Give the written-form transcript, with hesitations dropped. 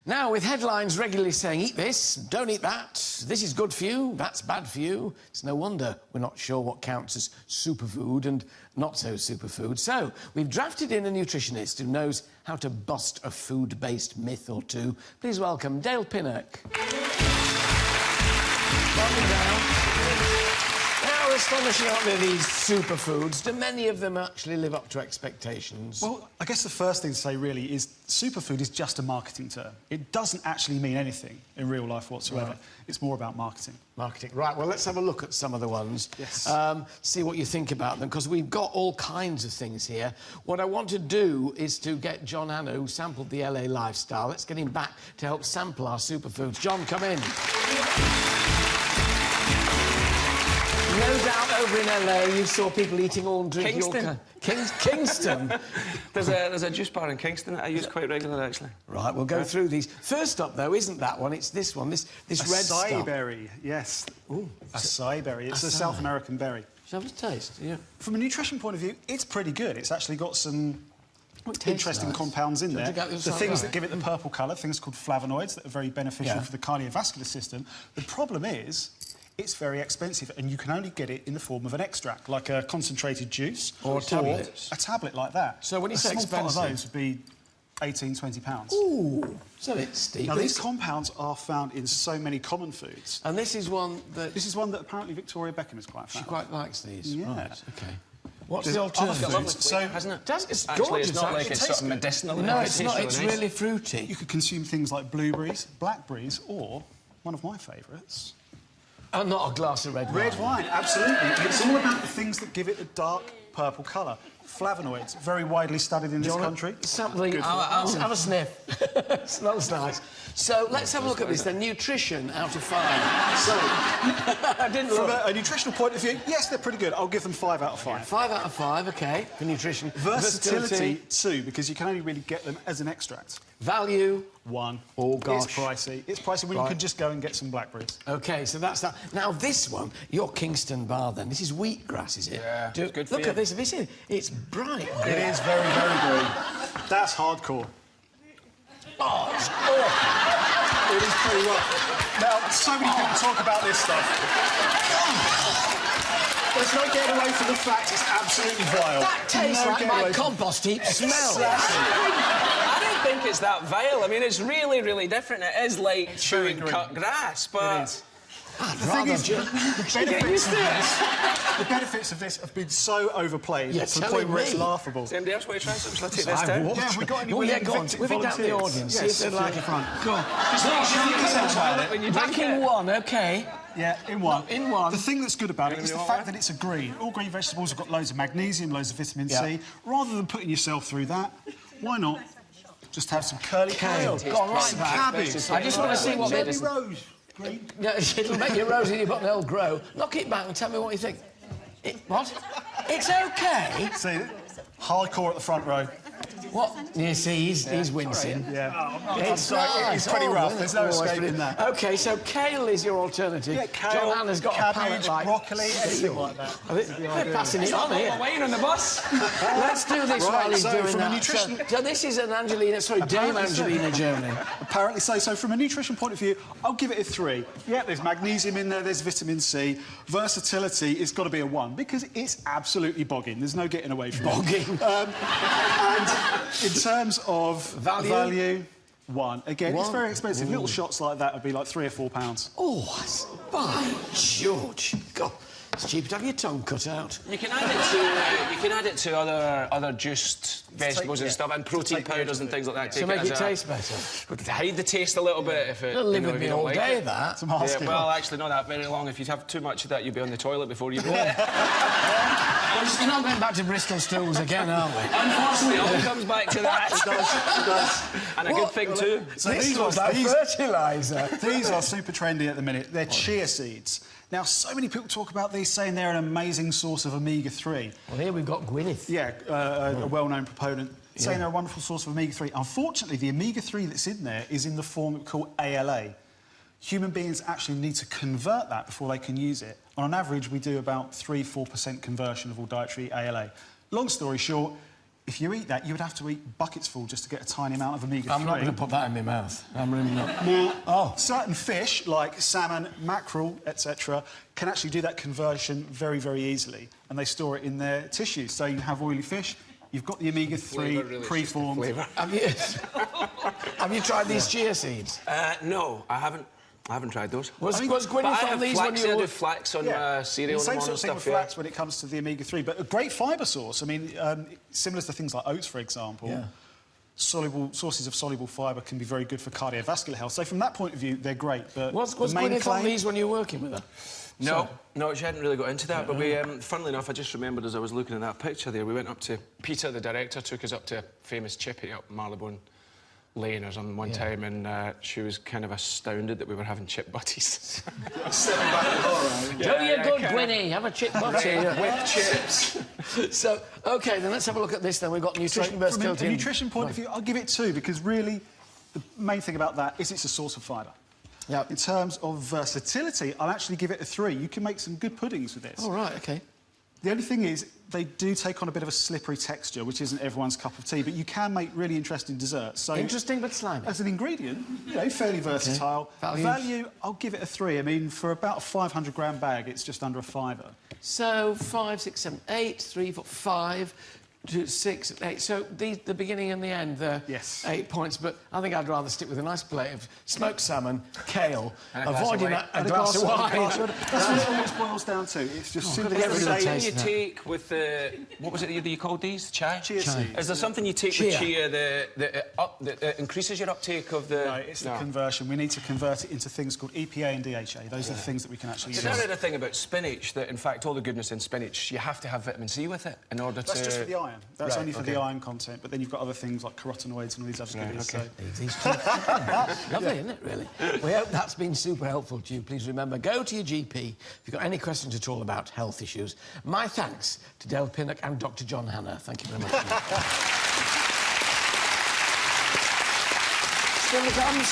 Now, with headlines regularly saying, eat this, don't eat that, this is good for you, that's bad for you, it's no wonder we're not sure what counts as superfood and not so superfood. So, we've drafted in a nutritionist who knows how to bust a food-based myth or two. Please welcome Dale Pinnock. Welcome down. How astonishing are these superfoods? Do many of them actually live up to expectations? Well, I guess the first thing to say, really, is superfood is just a marketing term. It doesn't actually mean anything in real life whatsoever. Right. It's more about marketing. Marketing. Right, well, let's have a look at some of the ones. Yes. See what you think about them, because we've got all kinds of things here. What I want to do is to get John Anna, who sampled the LA lifestyle. Let's get him back to help sample our superfoods. John, come in. No doubt over in LA you saw people eating all and drinking Kingston. Kingston? There's a juice bar in Kingston that I use quite regularly, actually. Right, we'll go through these. First up, though, isn't that one, it's this one, this red stuff. Acai berry, yes. Ooh. Acai berry. It's a South American berry. Shall we have a taste? Yeah. From a nutrition point of view, it's pretty good. It's actually got some interesting compounds in there. The things that give it the purple colour, things called flavonoids that are very beneficial for the cardiovascular system. The problem is, it's very expensive, and you can only get it in the form of an extract, like a concentrated juice. Or a tablet. A tablet like that. So when you say expensive... A small pot of those would be 18, 20 pounds. Ooh, so it's steep. Now, these compounds are found in so many common foods. And this is one that... This is one that apparently Victoria Beckham is quite a fan of. She quite likes these. Yeah. Right, OK. What's the alternative? So, hasn't it? It's actually, gorgeous. it's not like it's sort of medicinal. No, it's not. It's really fruity. You could consume things like blueberries, blackberries, or, one of my favourites... And not a glass of red wine. Red wine, absolutely. It's all about the things that give it the dark purple colour. Flavonoids, very widely studied in this country. I'll have a sniff. Smells nice. So let's have a look at this then. Nutrition out of 5. So, I didn't look. From a nutritional point of view, yes, they're pretty good. I'll give them 5 out of 5. 5 out of 5, OK, for nutrition. Versatility, 2, because you can only really get them as an extract. Value? 1. Oh, gosh. It's pricey. It's pricey when you could just go and get some blackberries. OK, so that's that. Now, this one, your Kingston bar, then, this is wheatgrass, is it? Yeah, it's good for you. Look at this. It's bright. It is very, very green. That's hardcore. Oh, it's awful. It is pretty rough. Now, so many people talk about this stuff. There's no getting away from the fact it's absolutely vile. That tastes like my compost heap smell. I don't think it's that vile. I mean, it's really, really different. It is like chewing cut grass, but... It is. The thing is, the benefits of this have been so overplayed to the point where it's laughable. Does anybody else want to try something? Shall I take this down? Yeah, have we got any go on. We've got down the audience. Yes, see if they'd like it. Go on. Back in one, OK. Yeah, in one. In one. The thing that's good about it is the fact that it's a green. All green vegetables have got loads of magnesium, loads of vitamin C. Rather than putting yourself through that, why not just have some curly kale? Go on, right back. Cabbage. I just want to see what... Maybe rose. Green. No, it'll make your rose in your button, they'll grow. Knock it back and tell me what you think. What? It's OK? See, hardcore at the front row. What? You see, he's wincing. Yeah. It's nice. It's pretty rough. There's no escaping that. OK, so kale is your alternative. Yeah, kale, John Anna's got cabbage, a palate like... broccoli, anything like that. They're passing it on here. Waiting on the bus. Let's do this while he's doing from that. A nutrition... So this is an Angelina... Sorry, Dame Angelina journey. Apparently so. So from a nutrition point of view, I'll give it a 3. Yeah, there's magnesium in there, there's vitamin C. Versatility, it's got to be a 1, because it's absolutely bogging. There's no getting away from it. Bogging. And in terms of value 1. Again, it's very expensive. Little shots like that would be like £3 or £4. Oh, by George. God, it's cheap to have your tongue cut out. You can add it to other juiced vegetables and stuff, and protein powders and things like that. To make it taste better. But to hide the taste a little bit if it. It'll live with me all day, that. Yeah, well, actually, not that very long. If you have too much of that, you'll be on the toilet before you go. We're not going back to Bristol stools again, are we? Unfortunately, it all comes back to that. It does. And a good thing, too. So these are like fertiliser. These are super trendy at the minute. They're chia seeds. Now, so many people talk about these, saying they're an amazing source of omega-3. Well, here we've got Gwyneth. Yeah, a well-known proponent, saying they're a wonderful source of omega-3. Unfortunately, the omega-3 that's in there is in the form called ALA. Human beings actually need to convert that before they can use it. On average, we do about 3–4% conversion of all dietary ALA. Long story short, if you eat that, you would have to eat buckets full just to get a tiny amount of omega-3. I'm not going to put that in my mouth. I'm really not. Now, certain fish, like salmon, mackerel, etc., can actually do that conversion very, very easily, and they store it in their tissues. So you have oily fish, you've got the omega-3 really preformed. Have you tried these chia seeds? No, I haven't. I haven't tried those. Was Gwyneth on these when you were... flax on my cereal same and sort of thing with flax when it comes to the omega-3, but a great fibre source. I mean, similar to things like oats, for example, sources of soluble fibre can be very good for cardiovascular health. So from that point of view, they're great. But was Gwyneth on these when you were working with her? No, no, she hadn't really got into that, but we, funnily enough, I just remembered as I was looking at that picture there, we went up to... Peter, the director, took us up to a famous chippy up Marylebone Lane or something one time, and she was kind of astounded that we were having chip butties. Do you good, Gwynny? Have a chip butty. With chips. So, OK, then let's have a look at this then. We've got nutrition versatility. From a nutrition point of view, I'll give it 2, because really the main thing about that is it's a source of fibre. Yep. In terms of versatility, I'll actually give it a 3. You can make some good puddings with this. Oh, right, OK. The only thing is, they do take on a bit of a slippery texture, which isn't everyone's cup of tea, but you can make really interesting desserts. So, interesting but slimy. As an ingredient, you know, fairly versatile. Value, I'll give it a 3. I mean, for about a 500-gram bag, it's just under a £5. So 5, 6, 7, 8, 3, 4, 5, 2, 6, 8. So the beginning and the end, they're 8 points. But I think I'd rather stick with a nice plate of smoked salmon, kale, avoiding that, and a glass of wine. That's what it always boils down to. It's just simple. Is there something you take with the... What was it that you called these? Chia? Chia seeds. Is there something you take with chia that increases your uptake of the... No, it's the conversion. We need to convert it into things called EPA and DHA. Those are the things that we can actually use. I read a thing about spinach, that, in fact, all the goodness in spinach, you have to have vitamin C with it in order to... That's just for the iron. That's only for the iron content, but then you've got other things like carotenoids and all these other goodies. Lovely, isn't it, really? We hope that's been super helpful to you. Please remember, go to your GP if you've got any questions at all about health issues. My thanks to Dale Pinnock and Dr. John Hanna. Thank you very much. Still to come.